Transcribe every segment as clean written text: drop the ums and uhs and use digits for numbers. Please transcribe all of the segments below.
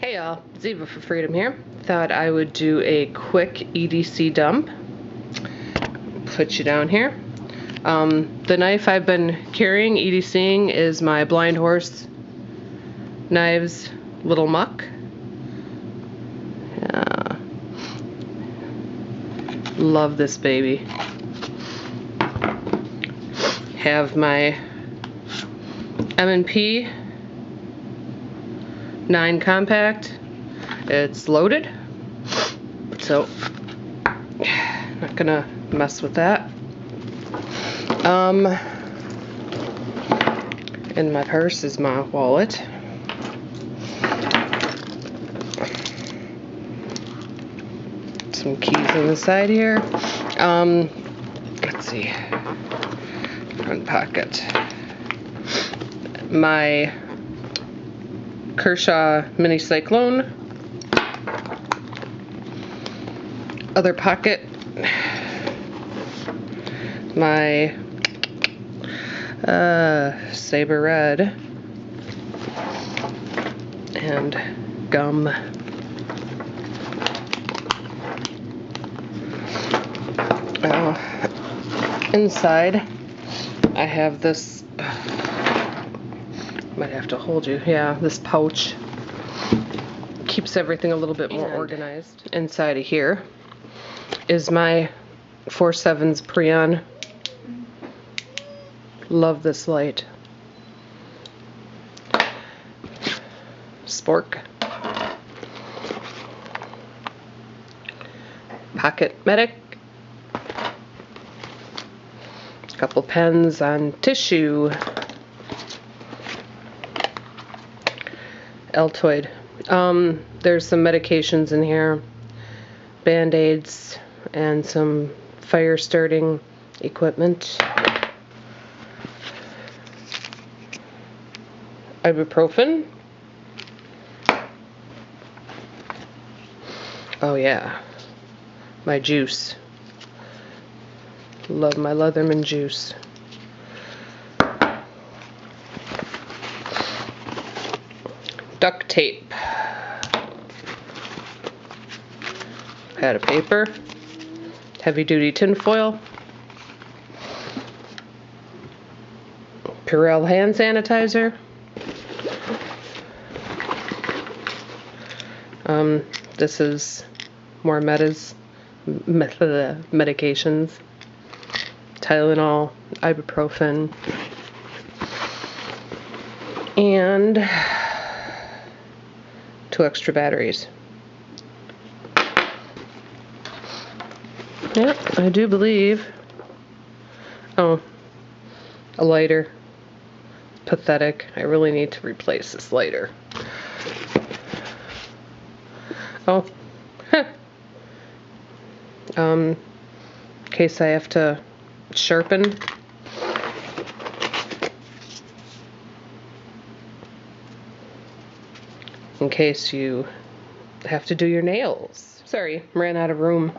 Hey y'all, Ziva for Freedom here. Thought I would do a quick EDC dump. Put you down here. The knife I've been carrying, EDCing, is my Blind Horse Knives Little Muck. Love this baby. Have my M&P 9 compact. It's loaded, so not gonna mess with that. In my purse is my wallet. Some keys on the side here. Let's see. Front pocket. My Kershaw Mini Cyclone. Other pocket. My Saber Red. And gum. Inside, I have this, might have to hold you, yeah, this pouch. Keeps everything a little bit more organized. Inside of here is my 4.7's Prion. Love this light. Spork. Pocket Medic. Couple pens on tissue. Altoid. There's some medications in here, Band-Aids, and some fire starting equipment. Ibuprofen. Oh yeah, my juice. Love my Leatherman juice. Duct tape. Pad of paper. Heavy duty tin foil. Purell hand sanitizer. This is more medications. Tylenol, ibuprofen, and 2 extra batteries. Yep, I do believe. Oh, a lighter. Pathetic. I really need to replace this lighter. Oh, in case I have to sharpen. In case you have to do your nails. Sorry, ran out of room.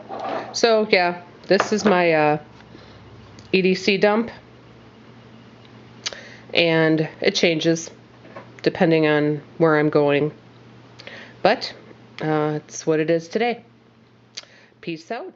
So yeah, this is my EDC dump. And it changes depending on where I'm going. But it's what it is today. Peace out.